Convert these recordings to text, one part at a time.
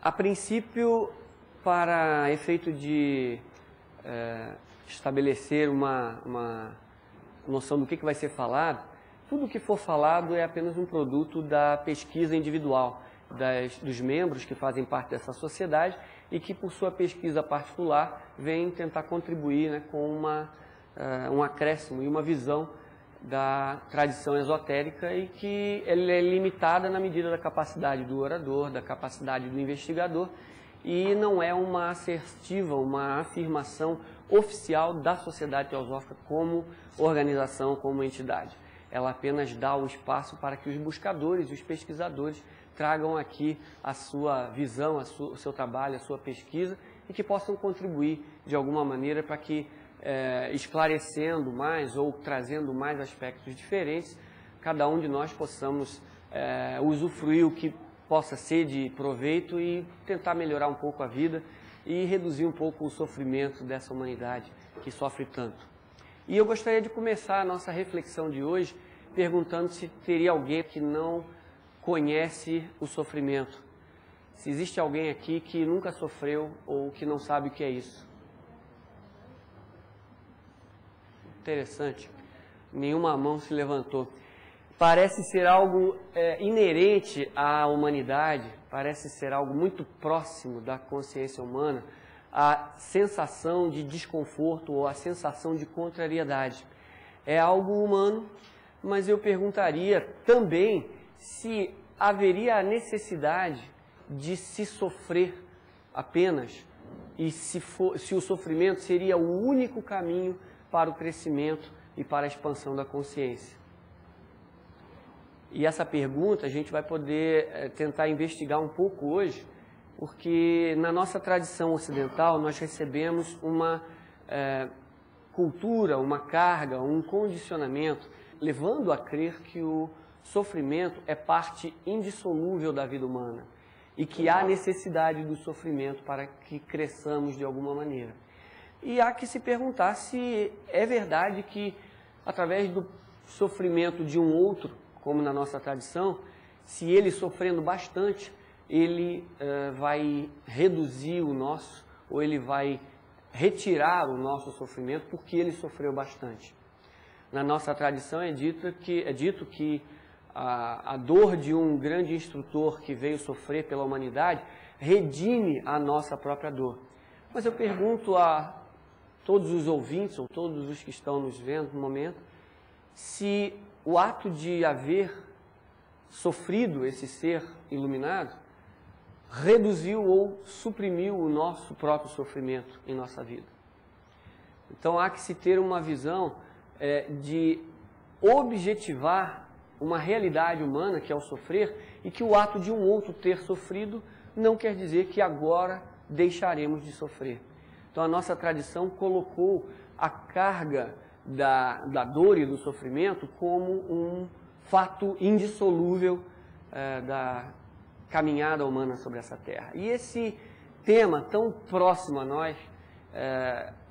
A princípio, para efeito de estabelecer uma noção do que vai ser falado, tudo o que for falado é apenas um produto da pesquisa individual dos membros que fazem parte dessa sociedade e que, por sua pesquisa particular, vem tentar contribuir, né, com um acréscimo e uma visão da tradição esotérica e que ela é limitada na medida da capacidade do orador, da capacidade do investigador e não é uma assertiva, uma afirmação oficial da Sociedade Teosófica como organização, como entidade. Ela apenas dá o espaço para que os buscadores e os pesquisadores tragam aqui a sua visão, o seu trabalho, a sua pesquisa e que possam contribuir de alguma maneira para que, esclarecendo mais ou trazendo mais aspectos diferentes, cada um de nós possamos usufruir o que possa ser de proveito e tentar melhorar um pouco a vida e reduzir um pouco o sofrimento dessa humanidade que sofre tanto. E eu gostaria de começar a nossa reflexão de hoje perguntando se teria alguém que não conhece o sofrimento. Se existe alguém aqui que nunca sofreu ou que não sabe o que é isso. Interessante. Nenhuma mão se levantou. Parece ser algo inerente à humanidade, parece ser algo muito próximo da consciência humana, a sensação de desconforto ou a sensação de contrariedade. É algo humano, mas eu perguntaria também se haveria a necessidade de se sofrer apenas e se o sofrimento seria o único caminho para o crescimento e para a expansão da consciência. E essa pergunta a gente vai poder tentar investigar um pouco hoje, porque na nossa tradição ocidental nós recebemos uma cultura, uma carga, um condicionamento, levando a crer que o sofrimento é parte indissolúvel da vida humana e que há necessidade do sofrimento para que cresçamos de alguma maneira. E há que se perguntar se é verdade que, através do sofrimento de um outro, como na nossa tradição, se ele sofrendo bastante, ele vai reduzir o nosso, ou ele vai retirar o nosso sofrimento porque ele sofreu bastante. Na nossa tradição é dito que a dor de um grande instrutor que veio sofrer pela humanidade redime a nossa própria dor. Mas eu pergunto a todos os ouvintes, ou todos os que estão nos vendo no momento, se o ato de haver sofrido esse ser iluminado reduziu ou suprimiu o nosso próprio sofrimento em nossa vida. Então há que se ter uma visão de objetivar uma realidade humana que é o sofrer e que o ato de um outro ter sofrido não quer dizer que agora deixaremos de sofrer. Então a nossa tradição colocou a carga da dor e do sofrimento como um fato indissolúvel da caminhada humana sobre essa terra. E esse tema tão próximo a nós,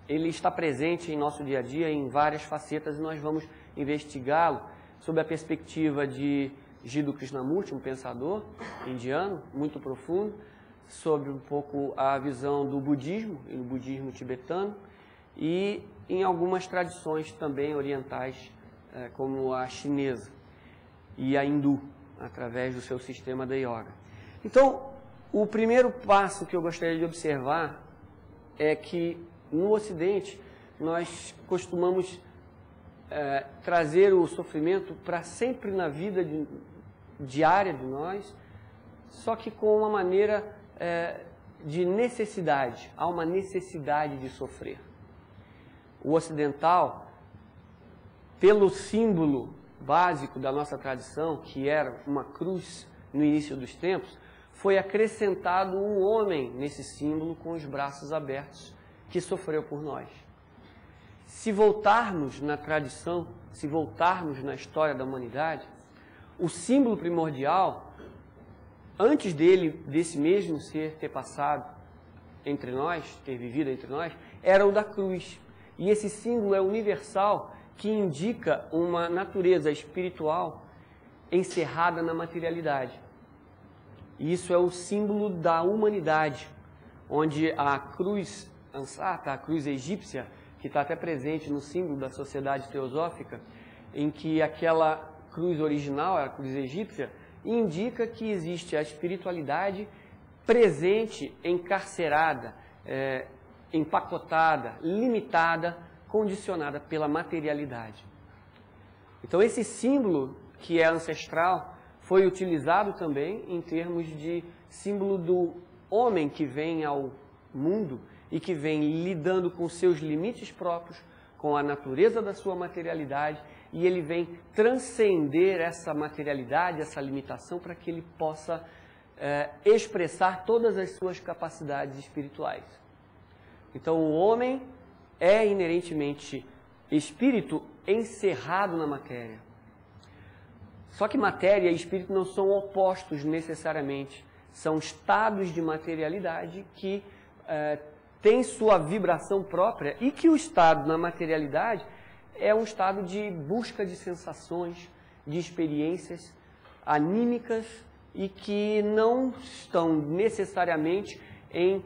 ele está presente em nosso dia a dia em várias facetas e nós vamos investigá-lo sob a perspectiva de Jiddu Krishnamurti, um pensador indiano muito profundo, sobre um pouco a visão do budismo e do budismo tibetano e em algumas tradições também orientais, como a chinesa e a hindu, através do seu sistema da yoga. Então, o primeiro passo que eu gostaria de observar é que no Ocidente nós costumamos trazer o sofrimento para sempre na vida diária de nós, só que com uma maneira de necessidade. Há uma necessidade de sofrer. O ocidental, pelo símbolo básico da nossa tradição, que era uma cruz no início dos tempos, foi acrescentado um homem nesse símbolo com os braços abertos, que sofreu por nós. Se voltarmos na tradição, se voltarmos na história da humanidade, o símbolo primordial, antes desse mesmo ser ter passado entre nós, ter vivido entre nós, era o da cruz. E esse símbolo é universal, que indica uma natureza espiritual encerrada na materialidade. E isso é o símbolo da humanidade, onde a cruz ansata, a cruz egípcia, que está até presente no símbolo da sociedade teosófica, em que aquela cruz original, a cruz egípcia, indica que existe a espiritualidade presente, encarcerada, empacotada, limitada, condicionada pela materialidade. Então esse símbolo, que é ancestral, foi utilizado também em termos de símbolo do homem que vem ao mundo e que vem lidando com seus limites próprios, com a natureza da sua materialidade, e ele vem transcender essa materialidade, essa limitação, para que ele possa expressar todas as suas capacidades espirituais. Então o homem é inerentemente espírito encerrado na matéria. Só que matéria e espírito não são opostos necessariamente, são estados de materialidade que têm sua vibração própria, e que o estado na materialidade é um estado de busca de sensações, de experiências anímicas, e que não estão necessariamente em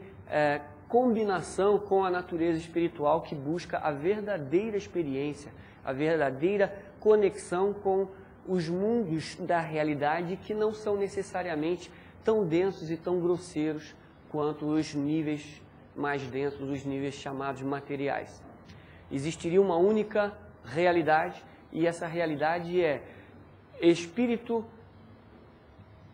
combinação com a natureza espiritual, que busca a verdadeira experiência, a verdadeira conexão com os mundos da realidade, que não são necessariamente tão densos e tão grosseiros quanto os níveis mais densos, os níveis chamados materiais. Existiria uma única realidade, e essa realidade é espírito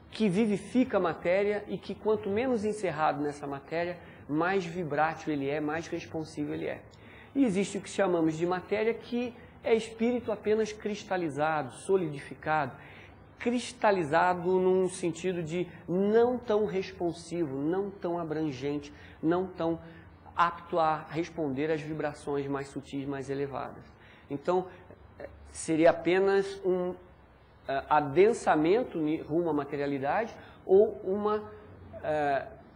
que vivifica a matéria, e que quanto menos encerrado nessa matéria, mais vibrátil ele é, mais responsivo ele é. E existe o que chamamos de matéria, que é espírito apenas cristalizado, solidificado, cristalizado num sentido de não tão responsivo, não tão abrangente, não tão apto a responder às vibrações mais sutis, mais elevadas. Então, seria apenas um adensamento rumo à materialidade, ou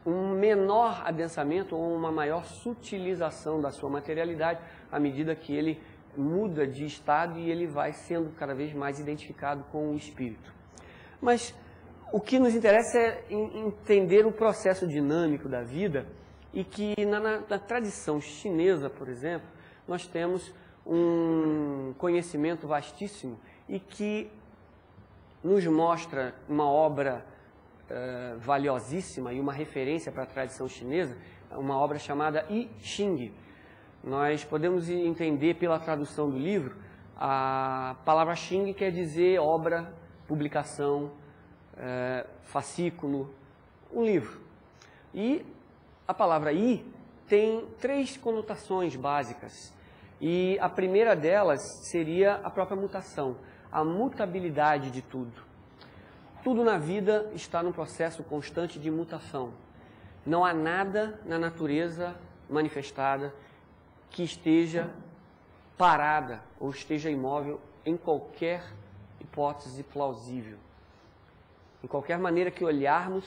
um menor adensamento ou uma maior sutilização da sua materialidade, à medida que ele muda de estado e ele vai sendo cada vez mais identificado com o espírito. Mas o que nos interessa é entender o processo dinâmico da vida, e que na tradição chinesa, por exemplo, nós temos um conhecimento vastíssimo, e que nos mostra uma obra valiosíssima e uma referência para a tradição chinesa, uma obra chamada I Ching. Nós podemos entender pela tradução do livro, a palavra Xing quer dizer obra, publicação, fascículo, um livro. E a palavra I tem 3 conotações básicas, e a primeira delas seria a própria mutação, a mutabilidade de tudo. Tudo na vida está num processo constante de mutação. Não há nada na natureza manifestada que esteja parada ou esteja imóvel em qualquer hipótese plausível. Em qualquer maneira que olharmos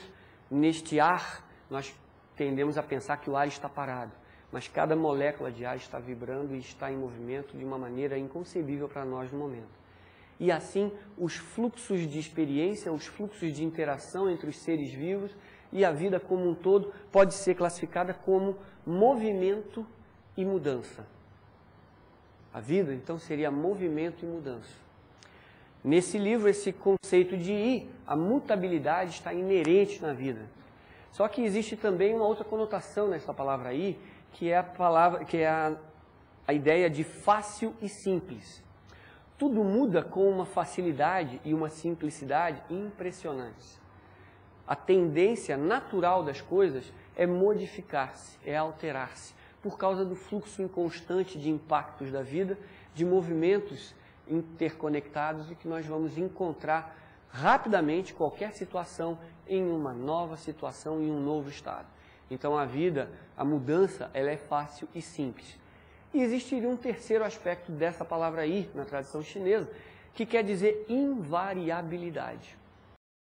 neste ar, nós tendemos a pensar que o ar está parado, mas cada molécula de ar está vibrando e está em movimento de uma maneira inconcebível para nós no momento. E assim, os fluxos de experiência, os fluxos de interação entre os seres vivos e a vida como um todo pode ser classificada como movimento e mudança. A vida, então, seria movimento e mudança. Nesse livro, esse conceito de I, a mutabilidade, está inerente na vida. Só que existe também uma outra conotação nessa palavra I, que é a ideia de fácil e simples. Tudo muda com uma facilidade e uma simplicidade impressionantes. A tendência natural das coisas é modificar-se, é alterar-se, por causa do fluxo inconstante de impactos da vida, de movimentos interconectados, e que nós vamos encontrar rapidamente qualquer situação em uma nova situação, em um novo estado. Então a vida, a mudança, ela é fácil e simples. E existiria um terceiro aspecto dessa palavra I, na tradição chinesa, que quer dizer invariabilidade.